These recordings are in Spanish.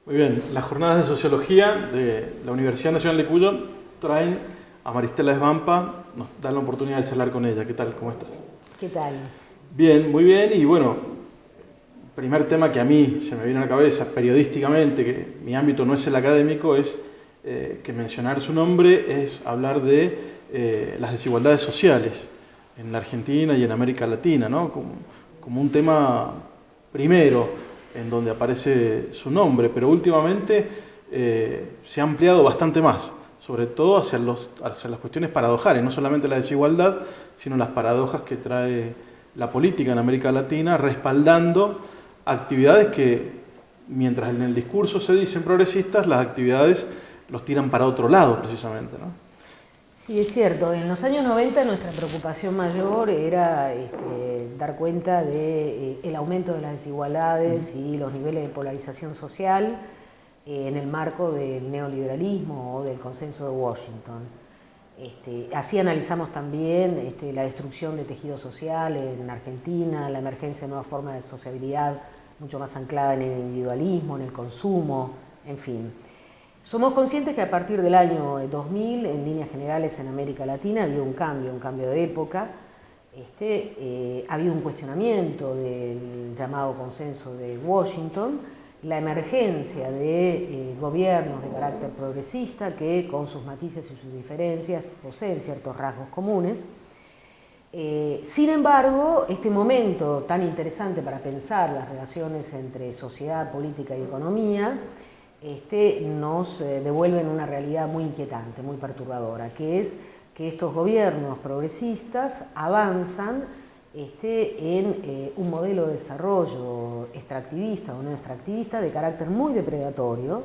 Muy bien, las jornadas de sociología de la Universidad Nacional de Cuyo traen a Maristela Svampa, nos dan la oportunidad de charlar con ella. ¿Qué tal? ¿Cómo estás? ¿Qué tal? Bien, muy bien. Y bueno, primer tema que a mí se me viene a la cabeza periodísticamente, que mi ámbito no es el académico, es que mencionar su nombre es hablar de las desigualdades sociales en la Argentina y en América Latina, ¿no? Como un tema primero en donde aparece su nombre, pero últimamente se ha ampliado bastante más, sobre todo hacia las cuestiones paradojales, no solamente la desigualdad, sino las paradojas que trae la política en América Latina, respaldando actividades que, mientras en el discurso se dicen progresistas, las actividades los tiran para otro lado, precisamente, ¿no? Sí, es cierto. En los años 90 nuestra preocupación mayor era dar cuenta del aumento de las desigualdades y los niveles de polarización social en el marco del neoliberalismo o del consenso de Washington. Así analizamos también la destrucción de tejido social en Argentina, la emergencia de nuevas formas de sociabilidad mucho más anclada en el individualismo, en el consumo, en fin. Somos conscientes que a partir del año 2000, en líneas generales en América Latina, ha habido un cambio de época. Ha habido un cuestionamiento del llamado consenso de Washington, la emergencia de gobiernos de carácter progresista que, con sus matices y sus diferencias, poseen ciertos rasgos comunes. Sin embargo, este momento tan interesante para pensar las relaciones entre sociedad, política y economía, nos devuelven una realidad muy inquietante, muy perturbadora, que es que estos gobiernos progresistas avanzan en un modelo de desarrollo extractivista o no extractivista de carácter muy depredatorio,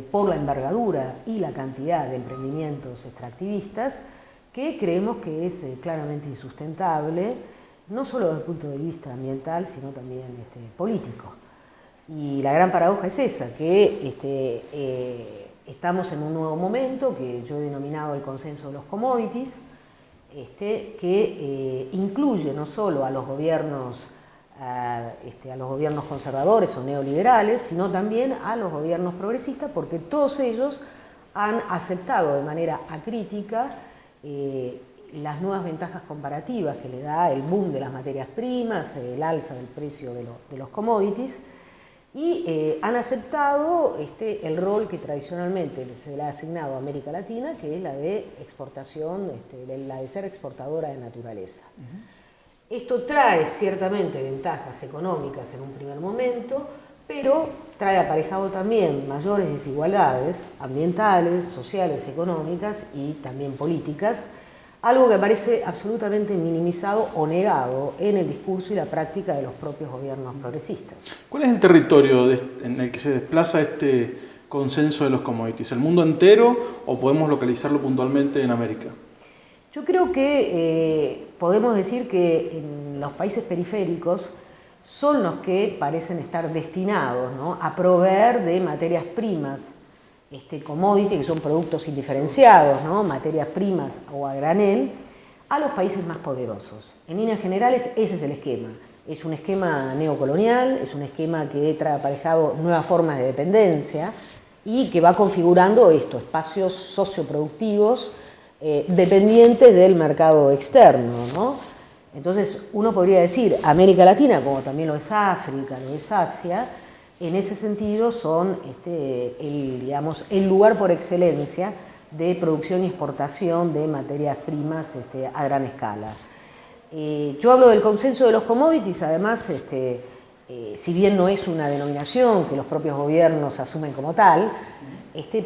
por la envergadura y la cantidad de emprendimientos extractivistas, que creemos que es claramente insustentable, no solo desde el punto de vista ambiental, sino también político. Y la gran paradoja es esa, que estamos en un nuevo momento que yo he denominado el consenso de los commodities, que incluye no solo a los gobiernos conservadores o neoliberales, sino también a los gobiernos progresistas, porque todos ellos han aceptado de manera acrítica las nuevas ventajas comparativas que le da el boom de las materias primas, el alza del precio de los commodities, y han aceptado el rol que tradicionalmente se le ha asignado a América Latina, que es la de exportación, la de ser exportadora de naturaleza. Esto trae ciertamente ventajas económicas en un primer momento, pero trae aparejado también mayores desigualdades ambientales, sociales, económicas y también políticas, algo que parece absolutamente minimizado o negado en el discurso y la práctica de los propios gobiernos progresistas. ¿Cuál es el territorio en el que se desplaza este consenso de los commodities? ¿El mundo entero o podemos localizarlo puntualmente en América? Yo creo que podemos decir que en los países periféricos son los que parecen estar destinados, ¿no?, a proveer de materias primas, commodity, que son productos indiferenciados, ¿no?, materias primas o a granel, a los países más poderosos. En líneas generales ese es el esquema. Es un esquema neocolonial, es un esquema que trae aparejado nuevas formas de dependencia y que va configurando espacios socioproductivos dependientes del mercado externo, ¿no? Entonces uno podría decir América Latina, como también lo es África, lo es Asia, en ese sentido son el lugar por excelencia de producción y exportación de materias primas a gran escala. Yo hablo del consenso de los commodities, además, si bien no es una denominación que los propios gobiernos asumen como tal,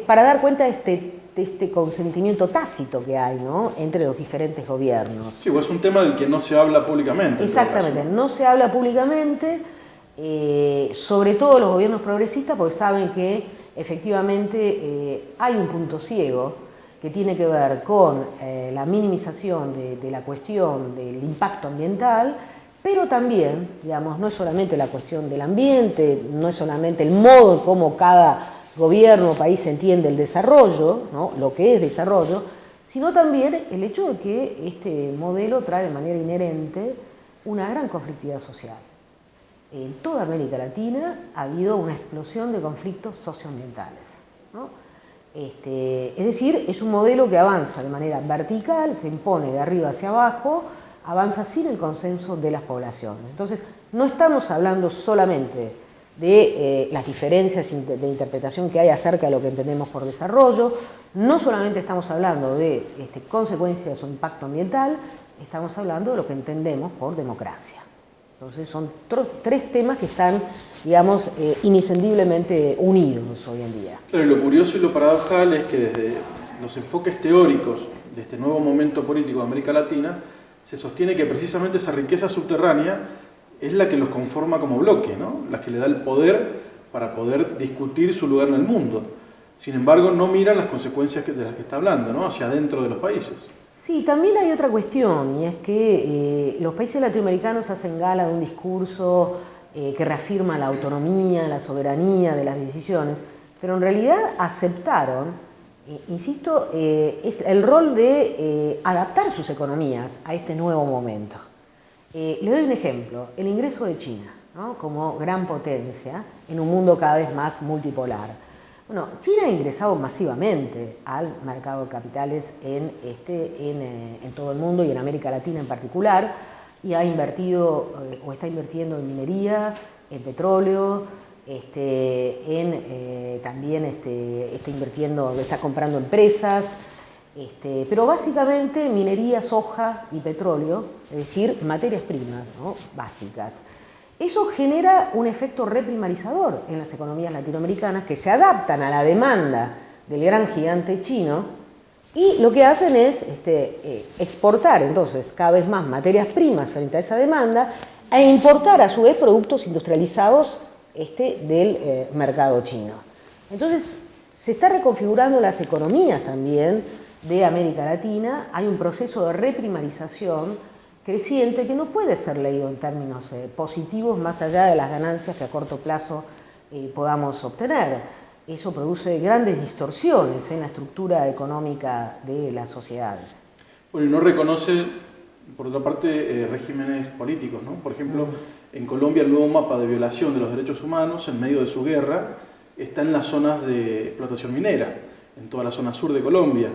para dar cuenta de este consentimiento tácito que hay, ¿no?, entre los diferentes gobiernos. Sí, pues es un tema del que no se habla públicamente. Exactamente, no se habla públicamente, sobre todo los gobiernos progresistas, porque saben que efectivamente hay un punto ciego que tiene que ver con la minimización de la cuestión del impacto ambiental, pero también, digamos, no es solamente la cuestión del ambiente, no es solamente el modo en cómo cada gobierno o país entiende el desarrollo, ¿no?, lo que es desarrollo, sino también el hecho de que este modelo trae de manera inherente una gran conflictividad social. en toda América Latina ha habido una explosión de conflictos socioambientales, ¿no? Es decir, es un modelo que avanza de manera vertical, se impone de arriba hacia abajo, avanza sin el consenso de las poblaciones. Entonces, no estamos hablando solamente de las diferencias de interpretación que hay acerca de lo que entendemos por desarrollo, no solamente estamos hablando de consecuencias o impacto ambiental, estamos hablando de lo que entendemos por democracia. Entonces son tres temas que están, digamos, inescindiblemente unidos hoy en día. Claro, y lo curioso y lo paradojal es que desde los enfoques teóricos de este nuevo momento político de América Latina se sostiene que precisamente esa riqueza subterránea es la que los conforma como bloque, ¿no? La que le da el poder para poder discutir su lugar en el mundo. Sin embargo, no miran las consecuencias de las que está hablando, ¿no? Hacia adentro de los países. Sí, también hay otra cuestión, y es que los países latinoamericanos hacen gala de un discurso que reafirma la autonomía, la soberanía de las decisiones, pero en realidad aceptaron, insisto, es el rol de adaptar sus economías a este nuevo momento. Les doy un ejemplo, el ingreso de China, ¿no? Como gran potencia en un mundo cada vez más multipolar. Bueno, China ha ingresado masivamente al mercado de capitales en todo el mundo y en América Latina en particular, y ha invertido o está invirtiendo en minería, en petróleo, también está invirtiendo, está comprando empresas, pero básicamente minería, soja y petróleo, es decir, materias primas, ¿no? Básicas. Eso genera un efecto reprimarizador en las economías latinoamericanas que se adaptan a la demanda del gran gigante chino y lo que hacen es exportar entonces cada vez más materias primas frente a esa demanda e importar a su vez productos industrializados del mercado chino. Entonces se está reconfigurando las economías también de América Latina, hay un proceso de reprimarización creciente que no puede ser leído en términos positivos más allá de las ganancias que a corto plazo podamos obtener. Eso produce grandes distorsiones en la estructura económica de las sociedades. Bueno, y no reconoce, por otra parte, regímenes políticos, ¿no? Por ejemplo, en Colombia el nuevo mapa de violación de los derechos humanos en medio de su guerra está en las zonas de explotación minera, en toda la zona sur de Colombia.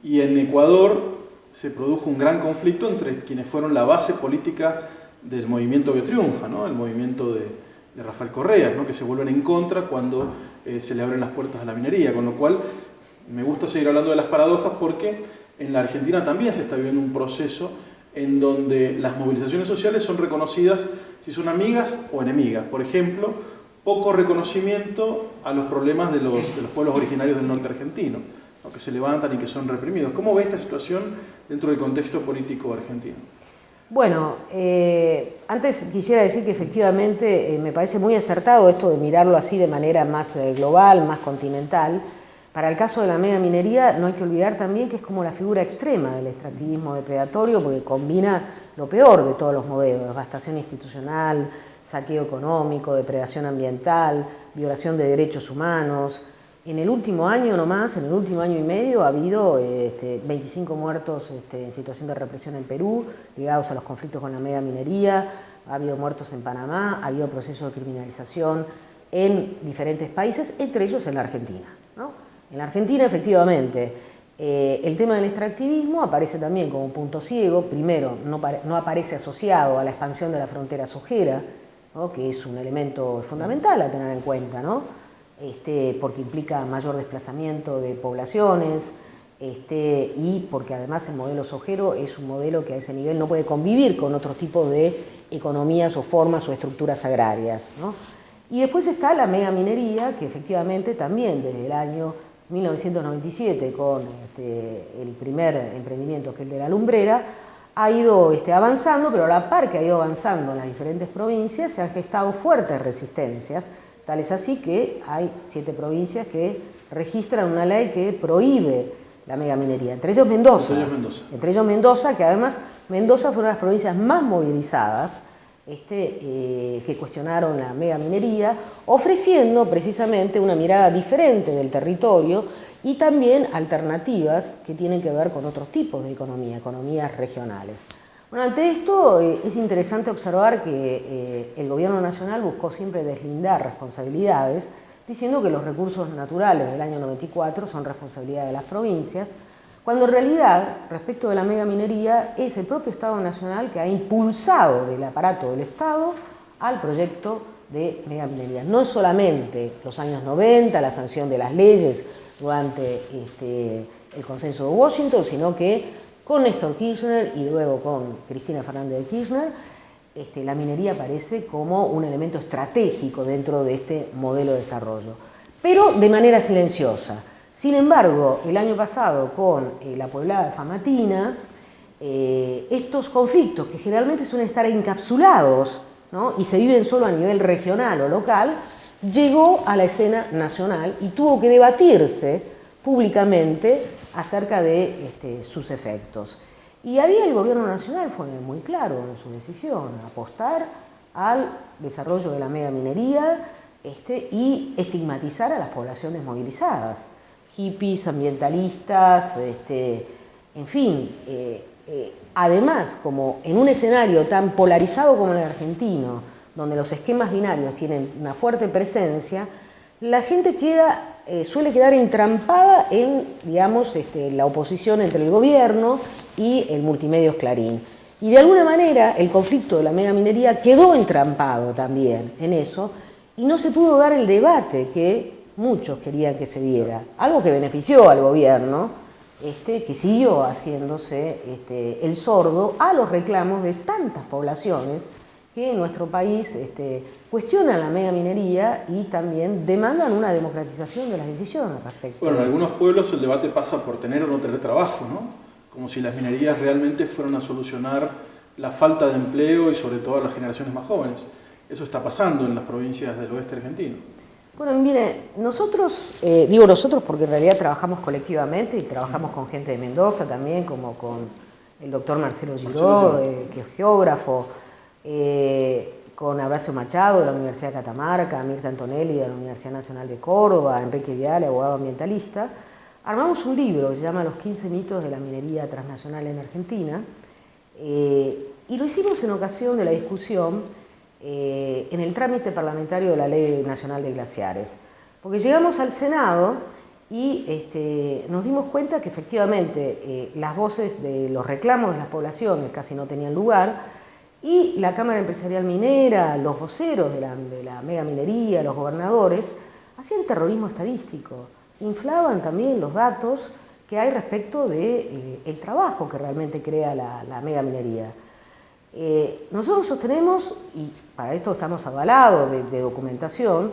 Y en Ecuador se produjo un gran conflicto entre quienes fueron la base política del movimiento que triunfa, ¿no? El movimiento de Rafael Correa, ¿no? Que se vuelven en contra cuando se le abren las puertas a la minería, con lo cual me gusta seguir hablando de las paradojas porque en la Argentina también se está viviendo un proceso en donde las movilizaciones sociales son reconocidas si son amigas o enemigas. Por ejemplo, poco reconocimiento a los problemas de los pueblos originarios del norte argentino, ¿no? Que se levantan y que son reprimidos. ¿Cómo ve esta situación dentro del contexto político argentino? Bueno, antes quisiera decir que efectivamente me parece muy acertado esto de mirarlo así de manera más global, más continental. Para el caso de la megaminería no hay que olvidar también que es como la figura extrema del extractivismo depredatorio porque combina lo peor de todos los modelos, devastación institucional, saqueo económico, depredación ambiental, violación de derechos humanos. En el último año nomás, en el último año y medio, ha habido 25 muertos en situación de represión en Perú, ligados a los conflictos con la megaminería, ha habido muertos en Panamá, ha habido procesos de criminalización en diferentes países, entre ellos en la Argentina, ¿no? En la Argentina, efectivamente, el tema del extractivismo aparece también como un punto ciego. Primero, no aparece asociado a la expansión de la frontera sojera, ¿no? Que es un elemento fundamental a tener en cuenta, ¿no? Porque implica mayor desplazamiento de poblaciones y porque además el modelo sojero es un modelo que a ese nivel no puede convivir con otros tipos de economías o formas o estructuras agrarias, ¿no? Y después está la megaminería, que efectivamente también desde el año 1997, con el primer emprendimiento, que es el de la lumbrera, ha ido avanzando, pero a la par que ha ido avanzando en las diferentes provincias se han gestado fuertes resistencias. Tal es así que hay 7 provincias que registran una ley que prohíbe la megaminería, entre ellos Mendoza. Entre ellos Mendoza, que además Mendoza fue una de las provincias más movilizadas que cuestionaron la megaminería, ofreciendo precisamente una mirada diferente del territorio y también alternativas que tienen que ver con otros tipos de economía, economías regionales. Bueno, ante esto es interesante observar que el gobierno nacional buscó siempre deslindar responsabilidades, diciendo que los recursos naturales del año 94 son responsabilidad de las provincias, cuando en realidad, respecto de la megaminería, es el propio Estado Nacional que ha impulsado del aparato del Estado al proyecto de megaminería. No es solamente los años 90, la sanción de las leyes durante el consenso de Washington, sino que con Néstor Kirchner y luego con Cristina Fernández de Kirchner, la minería aparece como un elemento estratégico dentro de este modelo de desarrollo, pero de manera silenciosa. Sin embargo, el año pasado con la Pueblada de Famatina, estos conflictos que generalmente suelen estar encapsulados, ¿no?, y se viven solo a nivel regional o local, llegó a la escena nacional y tuvo que debatirse públicamente acerca de sus efectos. Y ahí el gobierno nacional fue muy claro en su decisión, apostar al desarrollo de la megaminería y estigmatizar a las poblaciones movilizadas, hippies, ambientalistas, en fin. Además, como en un escenario tan polarizado como el argentino, donde los esquemas binarios tienen una fuerte presencia, la gente suele quedar entrampada en, digamos, la oposición entre el gobierno y el Multimedios Clarín. Y de alguna manera el conflicto de la megaminería quedó entrampado también en eso y no se pudo dar el debate que muchos querían que se diera. Algo que benefició al gobierno, que siguió haciéndose el sordo a los reclamos de tantas poblaciones que en nuestro país cuestionan la megaminería y también demandan una democratización de las decisiones respecto. Bueno, en algunos pueblos el debate pasa por tener o no tener trabajo, ¿no? Como si las minerías realmente fueran a solucionar la falta de empleo y sobre todo a las generaciones más jóvenes. Eso está pasando en las provincias del oeste argentino. Bueno, mire, nosotros, digo nosotros porque en realidad trabajamos colectivamente y trabajamos con gente de Mendoza también, como con el doctor Marcelo Giró, que es geógrafo, con Horacio Machado de la Universidad de Catamarca, Mirta Antonelli de la Universidad Nacional de Córdoba, Enrique Viale, abogado ambientalista. Armamos un libro que se llama Los 15 mitos de la minería transnacional en Argentina, y lo hicimos en ocasión de la discusión en el trámite parlamentario de la Ley Nacional de Glaciares, porque llegamos al Senado y nos dimos cuenta que efectivamente las voces de los reclamos de las poblaciones casi no tenían lugar, y la Cámara Empresarial Minera, los voceros de la megaminería, los gobernadores, hacían terrorismo estadístico, inflaban también los datos que hay respecto del trabajo que realmente crea la megaminería. Nosotros sostenemos, y para esto estamos avalados de documentación,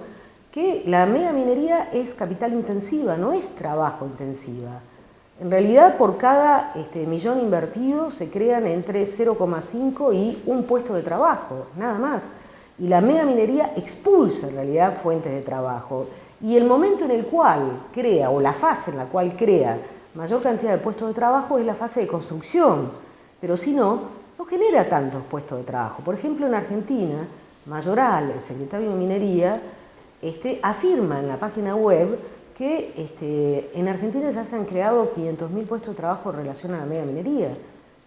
que la megaminería es capital intensiva, no es trabajo intensiva. En realidad, por cada millón invertido se crean entre 0,5 y un puesto de trabajo, nada más. Y la megaminería expulsa en realidad fuentes de trabajo. Y el momento en el cual crea, o la fase en la cual crea mayor cantidad de puestos de trabajo es la fase de construcción. Pero si no, no genera tantos puestos de trabajo. Por ejemplo, en Argentina, Mayoral, el secretario de Minería, afirma en la página web que en Argentina ya se han creado 500.000 puestos de trabajo en relación a la megaminería,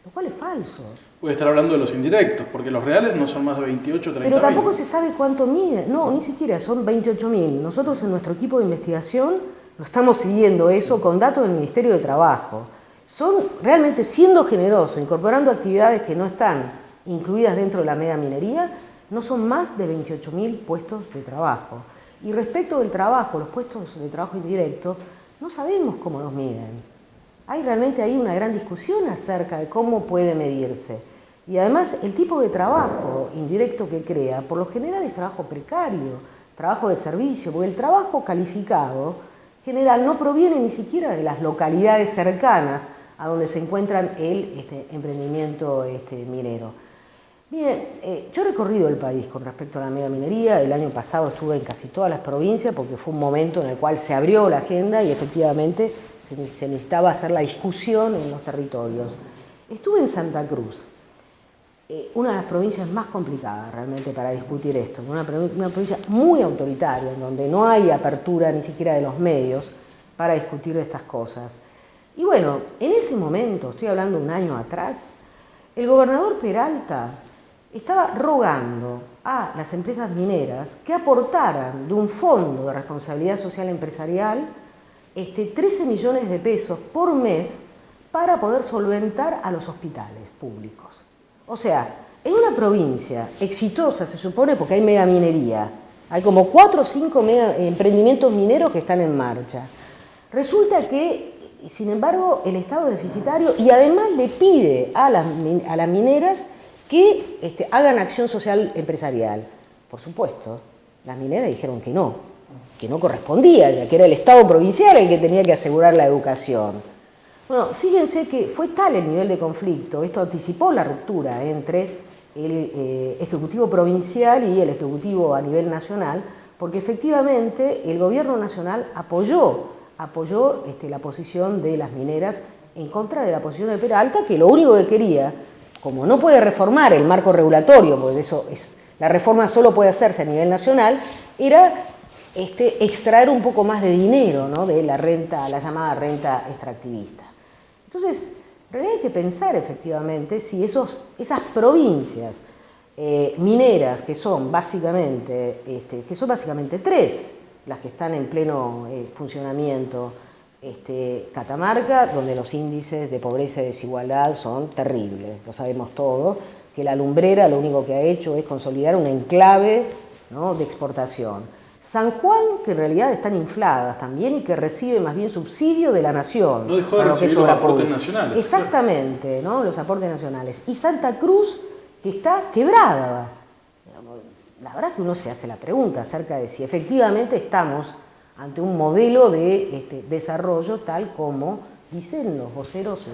lo cual es falso. Puede estar hablando de los indirectos, porque los reales no son más de 28 o 30.000. Pero tampoco se sabe cuánto mide, no, ni siquiera, son 28.000. Nosotros en nuestro equipo de investigación lo estamos siguiendo eso con datos del Ministerio de Trabajo. Son realmente, siendo generosos, incorporando actividades que no están incluidas dentro de la megaminería, no son más de 28.000 puestos de trabajo. Y respecto del trabajo, los puestos de trabajo indirectos, no sabemos cómo los miden. Realmente hay una gran discusión acerca de cómo puede medirse. Y además el tipo de trabajo indirecto que crea, por lo general es trabajo precario, trabajo de servicio, porque el trabajo calificado general no proviene ni siquiera de las localidades cercanas a donde se encuentran el emprendimiento minero. Bien, yo he recorrido el país con respecto a la megaminería. El año pasado estuve en casi todas las provincias porque fue un momento en el cual se abrió la agenda y efectivamente se necesitaba hacer la discusión en los territorios. Estuve en Santa Cruz, una de las provincias más complicadas realmente para discutir esto, una provincia muy autoritaria, en donde no hay apertura ni siquiera de los medios para discutir estas cosas. Y bueno, en ese momento, estoy hablando de un año atrás, el gobernador Peralta estaba rogando a las empresas mineras que aportaran de un fondo de responsabilidad social empresarial 13 millones de pesos por mes para poder solventar a los hospitales públicos. O sea, en una provincia exitosa, se supone, porque hay megaminería, hay como 4 o 5 emprendimientos mineros que están en marcha. Resulta que, sin embargo, el Estado es deficitario y además le pide a las mineras que hagan acción social empresarial. Por supuesto, las mineras dijeron que no correspondía, ya que era el Estado provincial el que tenía que asegurar la educación. Bueno, fíjense que fue tal el nivel de conflicto, esto anticipó la ruptura entre el Ejecutivo provincial y el Ejecutivo a nivel nacional, porque efectivamente el gobierno nacional apoyó la posición de las mineras en contra de la posición de Peralta, que lo único que quería, como no puede reformar el marco regulatorio, porque la reforma solo puede hacerse a nivel nacional, era extraer un poco más de dinero, ¿no?, de la renta, la llamada renta extractivista. Entonces, en realidad hay que pensar efectivamente si esas provincias mineras, que son básicamente 3, las que están en pleno funcionamiento, Catamarca, donde los índices de pobreza y desigualdad son terribles, lo sabemos todos, que la lumbrera lo único que ha hecho es consolidar un enclave, ¿no?, de exportación. San Juan, que en realidad están infladas también y que recibe más bien subsidio de la nación. No dejó de recibir los aportes nacionales. Exactamente, ¿no?, los aportes nacionales. Y Santa Cruz, que está quebrada. La verdad que uno se hace la pregunta acerca de si efectivamente estamos ante un modelo de desarrollo tal como dicen los voceros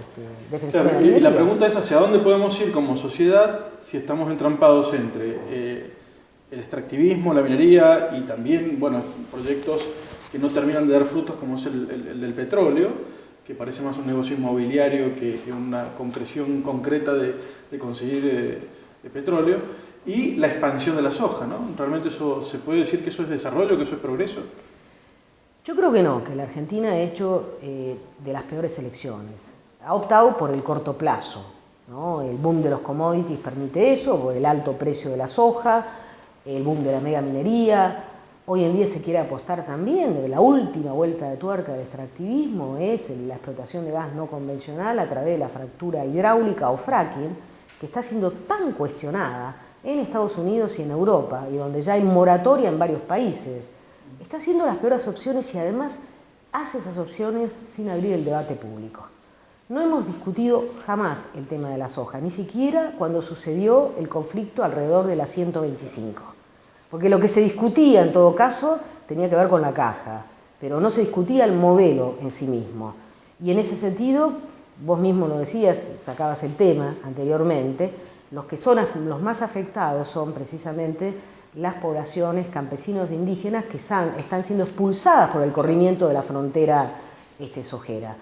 defensores. Claro, y la pregunta es hacia dónde podemos ir como sociedad si estamos entrampados entre el extractivismo, la minería y también, bueno, proyectos que no terminan de dar frutos como es el del petróleo, que parece más un negocio inmobiliario que una concreción concreta de conseguir petróleo, y la expansión de la soja, ¿no? ¿Realmente eso se puede decir que eso es desarrollo, que eso es progreso? Yo creo que no, que la Argentina ha hecho de las peores elecciones. Ha optado por el corto plazo, ¿no? El boom de los commodities permite eso, por el alto precio de la soja, el boom de la megaminería. Hoy en día se quiere apostar también, la última vuelta de tuerca del extractivismo es la explotación de gas no convencional a través de la fractura hidráulica o fracking, que está siendo tan cuestionada en Estados Unidos y en Europa, y donde ya hay moratoria en varios países. Está haciendo las peores opciones y además hace esas opciones sin abrir el debate público. No hemos discutido jamás el tema de la soja, ni siquiera cuando sucedió el conflicto alrededor de la 125. Porque lo que se discutía en todo caso tenía que ver con la caja, pero no se discutía el modelo en sí mismo. Y en ese sentido, vos mismo lo decías, sacabas el tema anteriormente, los que son los más afectados son precisamente las poblaciones campesinos e indígenas que están siendo expulsadas por el corrimiento de la frontera sojera.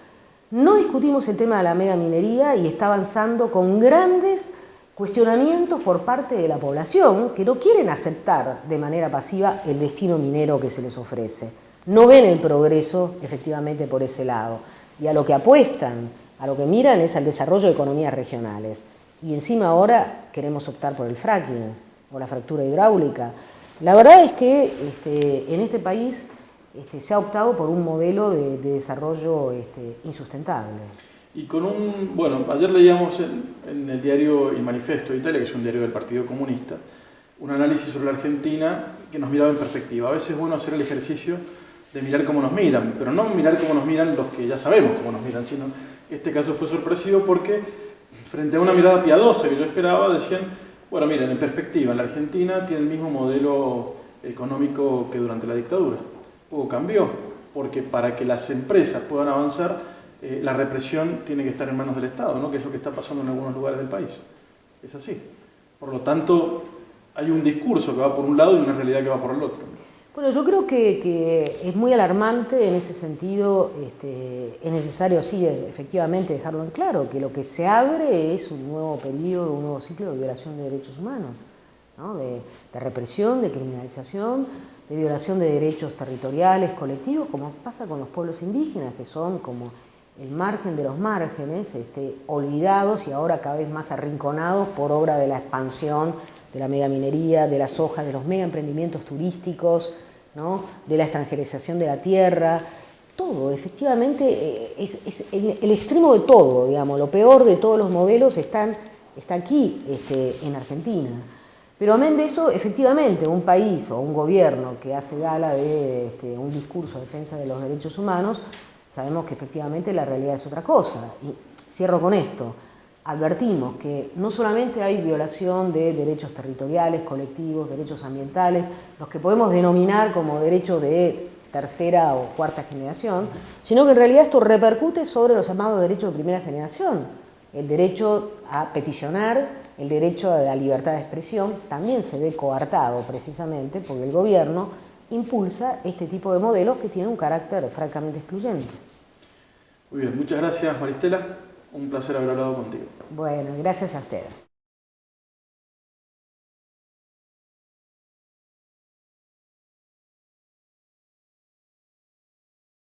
No discutimos el tema de la megaminería y está avanzando con grandes cuestionamientos por parte de la población que no quieren aceptar de manera pasiva el destino minero que se les ofrece. No ven el progreso efectivamente por ese lado y a lo que apuestan, a lo que miran es al desarrollo de economías regionales. Y encima ahora queremos optar por el fracking o la fractura hidráulica. La verdad es que en este país se ha optado por un modelo de desarrollo insustentable. Y bueno, ayer leíamos en el diario El Manifesto de Italia, que es un diario del Partido Comunista, un análisis sobre la Argentina que nos miraba en perspectiva. A veces es bueno hacer el ejercicio de mirar cómo nos miran, pero no mirar cómo nos miran los que ya sabemos cómo nos miran, sino este caso fue sorpresivo porque frente a una mirada piadosa que yo esperaba, decían, bueno, miren, en perspectiva, la Argentina tiene el mismo modelo económico que durante la dictadura. Poco cambió, porque para que las empresas puedan avanzar, la represión tiene que estar en manos del Estado, ¿no?, que es lo que está pasando en algunos lugares del país. Es así. Por lo tanto, hay un discurso que va por un lado y una realidad que va por el otro. Bueno, yo creo que es muy alarmante en ese sentido, es necesario, sí, efectivamente dejarlo en claro, que lo que se abre es un nuevo periodo, un nuevo ciclo de violación de derechos humanos, ¿no?, de represión, de criminalización, de violación de derechos territoriales, colectivos, como pasa con los pueblos indígenas, que son como el margen de los márgenes, olvidados y ahora cada vez más arrinconados por obra de la expansión de la megaminería, de la soja, de los megaemprendimientos turísticos, ¿no? De la extranjerización de la tierra. Todo, efectivamente, es el extremo de todo, digamos, lo peor de todos los modelos está aquí, en Argentina. Pero amén de eso, efectivamente, un país o un gobierno que hace gala de un discurso de defensa de los derechos humanos, sabemos que efectivamente la realidad es otra cosa. Y cierro con esto. Advertimos que no solamente hay violación de derechos territoriales, colectivos, derechos ambientales, los que podemos denominar como derechos de tercera o cuarta generación, sino que en realidad esto repercute sobre los llamados derechos de primera generación. El derecho a peticionar, el derecho a la libertad de expresión, también se ve coartado precisamente porque el gobierno impulsa este tipo de modelos que tienen un carácter francamente excluyente. Muy bien, muchas gracias Maristela, un placer haber hablado contigo. Bueno, gracias a ustedes.